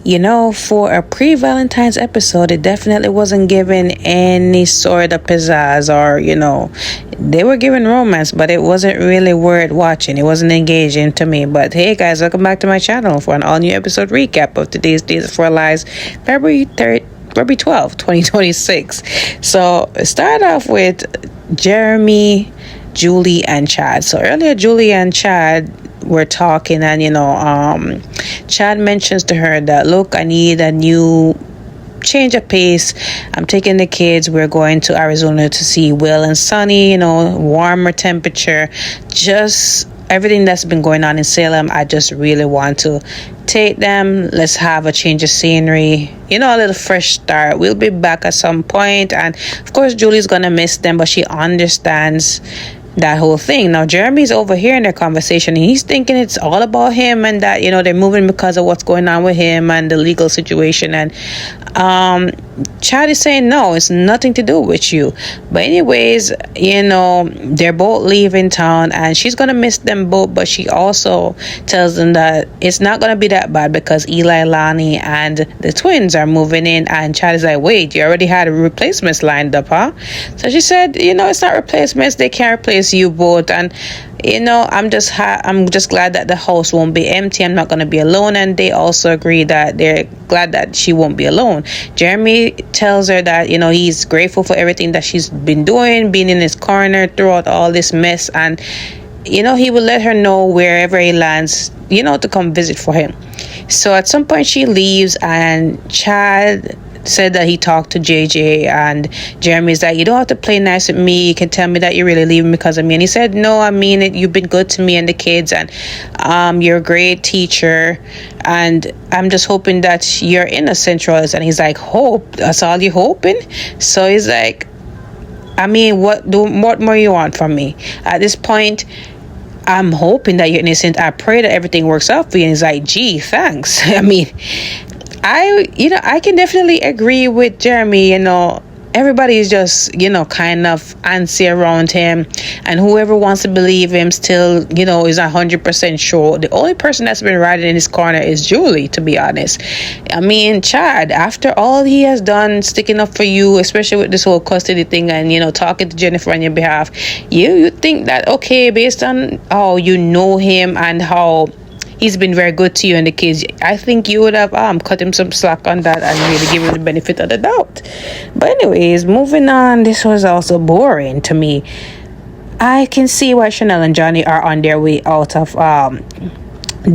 For a pre-Valentine's episode, it definitely wasn't given any sort of pizzazz or, they were given romance, but it wasn't really worth watching. It wasn't engaging to me. But hey, guys, welcome back to my channel for an all-new episode recap of today's Daysofourlives, February 3rd. February 12th, 2026. So start off with Jeremy, Julie, and Chad. So earlier, Julie and Chad were talking, and Chad mentions to her that, look, I need a new change of pace. I'm taking the kids. We're going to Arizona to see Will and Sunny, warmer temperature, just everything that's been going on in Salem. I just really want to take them. Let's have a change of scenery, a little fresh start. We'll be back at some point, and of course Julie's gonna miss them, but she understands that whole thing. Now Jeremy's overhearing their conversation, and he's thinking it's all about him, and that they're moving because of what's going on with him and the legal situation. And Chad is saying, no, it's nothing to do with you. But anyways, they're both leaving town, and she's gonna miss them both, but she also tells them that it's not gonna be that bad because Eli, Lonnie, and the twins are moving in. And Chad is like, wait, you already had replacements lined up, huh? So she said, it's not replacements, they can't replace you both. And I'm just glad that the house won't be empty. I'm not going to be alone. And they also agree that they're glad that she won't be alone. Jeremy tells her that he's grateful for everything that she's been doing, being in his corner throughout all this mess, and he will let her know wherever he lands, to come visit for him. So at some point she leaves, and Chad said that he talked to JJ, and Jeremy's like, you don't have to play nice with me. You can tell me that you're really leaving because of me. And he said, no, I mean it. You've been good to me and the kids, and you're a great teacher, and I'm just hoping that you're innocent, Royce. And he's like, hope? That's all you're hoping? So he's like, I mean, what more you want from me? At this point, I'm hoping that you're innocent. I pray that everything works out for you. And he's like, gee, thanks. I mean, I can definitely agree with Jeremy. Everybody is just, kind of antsy around him, and whoever wants to believe him still, is 100% sure. The only person that's been riding in his corner is Julie, to be honest. I mean, Chad, after all he has done, sticking up for you, especially with this whole custody thing, and, talking to Jennifer on your behalf, you think that, okay, based on how you know him and how he's been very good to you and the kids, I think you would have cut him some slack on that and really give him the benefit of the doubt. But anyways, moving on, this was also boring to me. I can see why Chanel and Johnny are on their way out of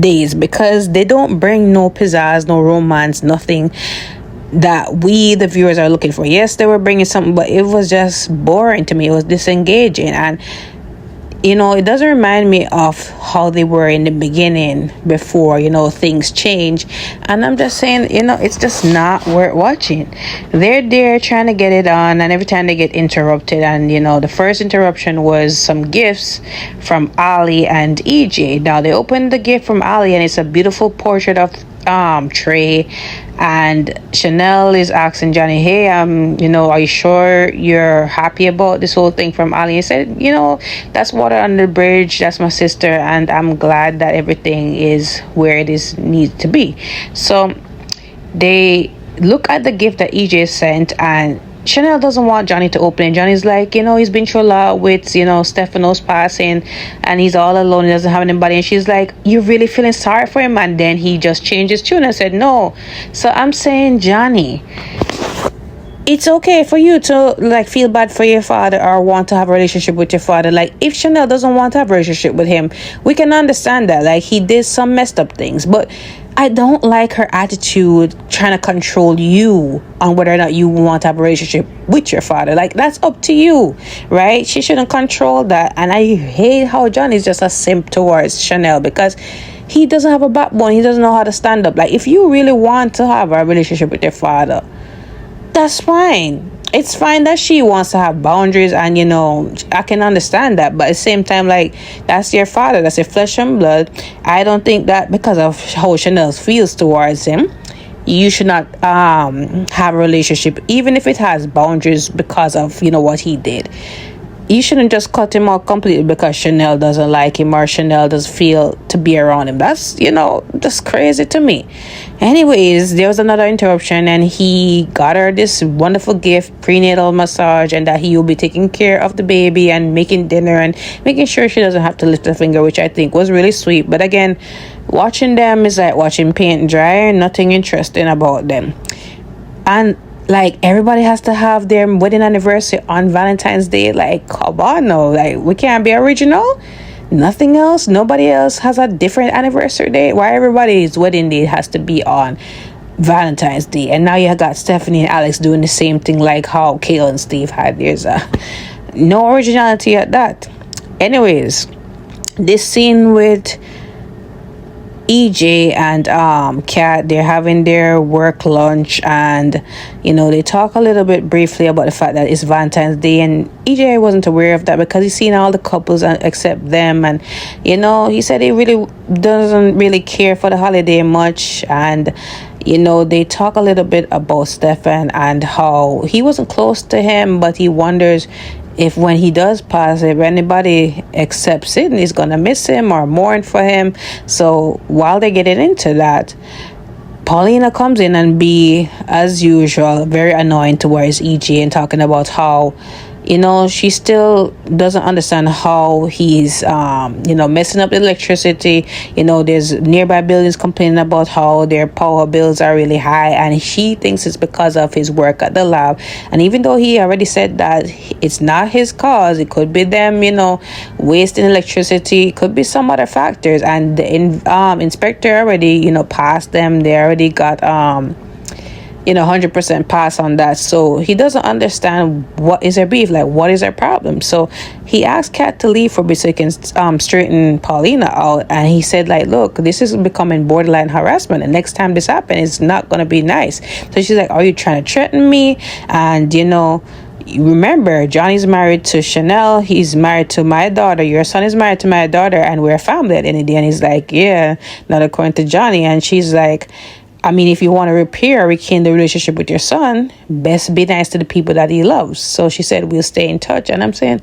Days, because they don't bring no pizzazz, no romance, nothing that we the viewers are looking for. Yes, they were bringing something, but it was just boring to me. It was disengaging, and it doesn't remind me of how they were in the beginning before, things change. And I'm just saying, it's just not worth watching. They're there trying to get it on, and every time they get interrupted. And, the first interruption was some gifts from Ali and EJ. Now, they opened the gift from Ali, and it's a beautiful portrait of Trey. And Chanel is asking Johnny, hey, are you sure you're happy about this whole thing from Ali? He said, that's water under the bridge. That's my sister, and I'm glad that everything is where it is needs to be. So they look at the gift that EJ sent, and Chanel doesn't want Johnny to open it. Johnny's like, he's been through a lot with, Stefano's passing, and he's all alone. He doesn't have anybody. And she's like, you're really feeling sorry for him? And then he just changed his tune and said, no. So I'm saying, Johnny, it's okay for you to feel bad for your father or want to have a relationship with your father. If Chanel doesn't want to have a relationship with him, we can understand that. He did some messed up things, but I don't like her attitude trying to control you on whether or not you want to have a relationship with your father. That's up to you, right? She shouldn't control that. And I hate how Johnny's just a simp towards Chanel, because he doesn't have a backbone. He doesn't know how to stand up. If you really want to have a relationship with your father, that's fine. It's fine that she wants to have boundaries, and I can understand that, but at the same time, that's your father, that's your flesh and blood. I don't think that because of how Chanel feels towards him, you should not have a relationship, even if it has boundaries because of what he did. you shouldn't just cut him out completely because Chanel doesn't like him or Chanel doesn't feel to be around him. That's, just crazy to me. Anyways, there was another interruption and he got her this wonderful gift, prenatal massage, and that he will be taking care of the baby and making dinner and making sure she doesn't have to lift a finger, which I think was really sweet. But again, watching them is like watching paint dry and nothing interesting about them. And like, everybody has to have their wedding anniversary on Valentine's Day. Like, come on, no, like, we can't be original. Nothing else. Nobody else has a different anniversary date. Why everybody's wedding date has to be on Valentine's Day? And now you got Stephanie and Alex doing the same thing, like how Kayla and Steve had. There's no originality at that. Anyways, this scene with EJ and Kat, they're having their work lunch, and they talk a little bit briefly about the fact that it's Valentine's Day, and EJ wasn't aware of that because he's seen all the couples except them, and he said he really doesn't really care for the holiday much. And they talk a little bit about Stefan and how he wasn't close to him, but he wonders if when he does pass, if anybody except Sydney's gonna miss him or mourn for him. So while they're getting into that, Paulina comes in and be, as usual, very annoying towards EJ and talking about how she still doesn't understand how he's messing up the electricity. There's nearby buildings complaining about how their power bills are really high, and she thinks it's because of his work at the lab. And even though he already said that it's not his cause, it could be them wasting electricity, it could be some other factors, and the inspector already passed them. They already got 100% pass on that. So he doesn't understand what is their beef, like what is their problem. So he asked Kat to leave for a bit so he can straighten Paulina out. And he said, like, look, this is becoming borderline harassment, and next time this happens, it's not going to be nice. So she's like, are you trying to threaten me? And remember, Johnny's married to Chanel, he's married to my daughter, your son is married to my daughter, and we're a family at the end of the day. And he's like, yeah, not according to Johnny. And she's like, I mean, if you want to repair or rekindle the relationship with your son, best be nice to the people that he loves. So she said, we'll stay in touch. And I'm saying,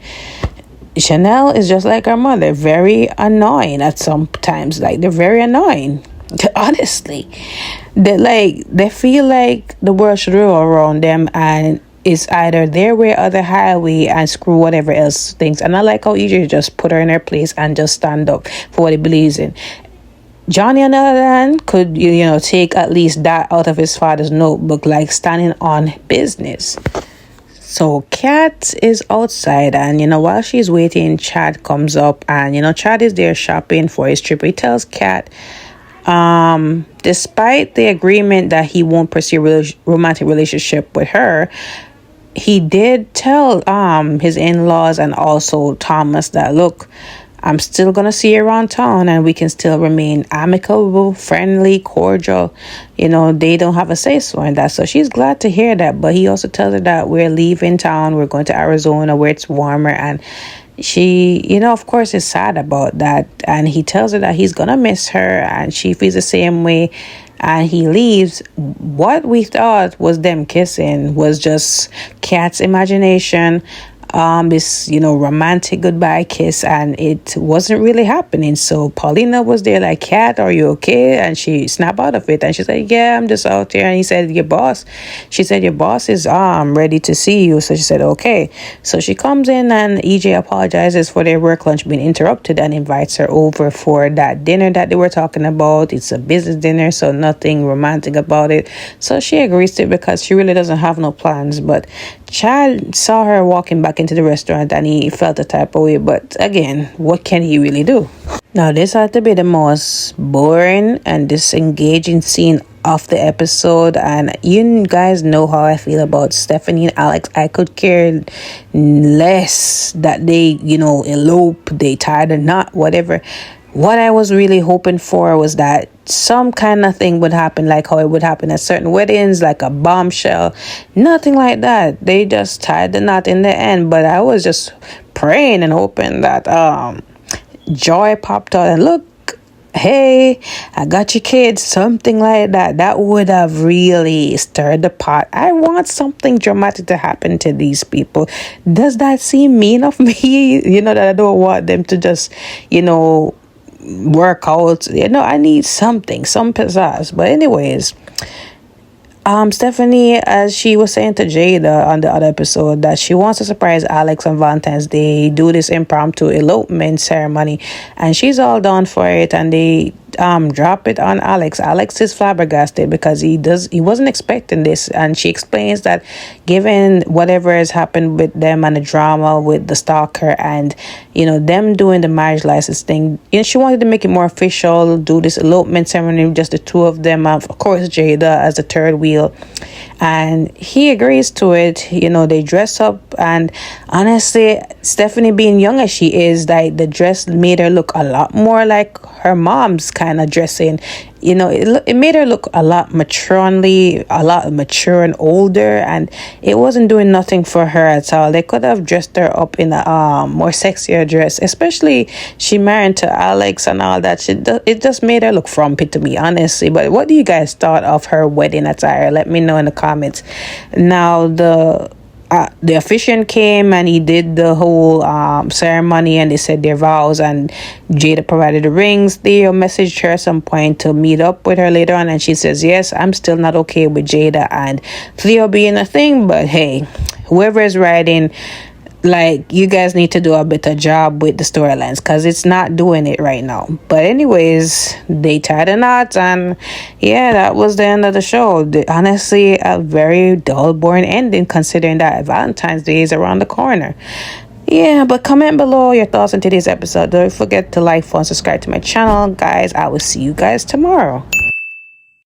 Chanel is just like her mother, very annoying at some times. Like, they're very annoying. Honestly, they feel like the world should roll around them, and it's either their way or the highway, and screw whatever else thinks. And I like how EJ just put her in her place and just stand up for what he believes in. Johnny, on the other hand, could take at least that out of his father's notebook, like standing on business. So Kat is outside, and while she's waiting, Chad comes up, and Chad is there shopping for his trip. He tells Kat, despite the agreement that he won't pursue a romantic relationship with her, he did tell his in-laws and also Thomas that, look, I'm still going to see you around town, and we can still remain amicable, friendly, cordial. They don't have a say-so in that. So she's glad to hear that. But he also tells her that we're leaving town. We're going to Arizona where it's warmer. And she, of course, is sad about that. And he tells her that he's going to miss her, and she feels the same way. And he leaves. What we thought was them kissing was just Kat's imagination. This romantic goodbye kiss, and it wasn't really happening. So Paulina was there like, Kat, are you okay? And she snapped out of it, and she said, yeah, I'm just out here. And he said, your boss is ready to see you. So she said, okay. So she comes in, and EJ apologizes for their work lunch being interrupted and invites her over for that dinner that they were talking about. It's a business dinner, so nothing romantic about it. So she agrees to it because she really doesn't have no plans. But Chad saw her walking back into the restaurant, and he felt a type of way. But again, what can he really do? Now, this had to be the most boring and disengaging scene of the episode. And you guys know how I feel about Stephanie and Alex. I could care less that they, elope, they tied or not, whatever. What I was really hoping for was that some kind of thing would happen, like how it would happen at certain weddings, like a bombshell. Nothing like that. They just tied the knot in the end. But I was just praying and hoping that Joy popped out. And look, hey, I got your kids, something like that. That would have really stirred the pot. I want something dramatic to happen to these people. Does that seem mean of me? That I don't want them to just, work out. I need something, some pizzazz. But anyways, Stephanie, as she was saying to Jada on the other episode, that she wants to surprise Alex on Valentine's Day, do this impromptu elopement ceremony, and she's all down for it. And they drop it on Alex. Alex is flabbergasted because he wasn't expecting this, and she explains that given whatever has happened with them and the drama with the stalker and them doing the marriage license thing, she wanted to make it more official, do this elopement ceremony, just the two of them, of course Jada as the third wheel, and he agrees to it. They dress up, and honestly, Stephanie, being young as she is, like, the dress made her look a lot more like her mom's kind of dressing. It made her look a lot a lot mature and older, and it wasn't doing nothing for her at all. They could have dressed her up in a more sexier dress, especially she married to Alex and all that. It just made her look frumpy to me, honestly. But what do you guys thought of her wedding attire? Let me know in the comments. Now, the officiant came and he did the whole ceremony, and they said their vows, and Jada provided the rings. Theo messaged her at some point to meet up with her later on, and she says, yes, I'm still not okay with Jada and Theo being a thing, but hey, whoever is writing, like, you guys need to do a better job with the storylines because it's not doing it right now. But anyways, they tied the knots, and yeah, that was the end of the show. Honestly, a very dull, boring ending considering that Valentine's Day is around the corner. Yeah, but comment below your thoughts on today's episode. Don't forget to like, follow, and subscribe to my channel, guys. I will see you guys tomorrow.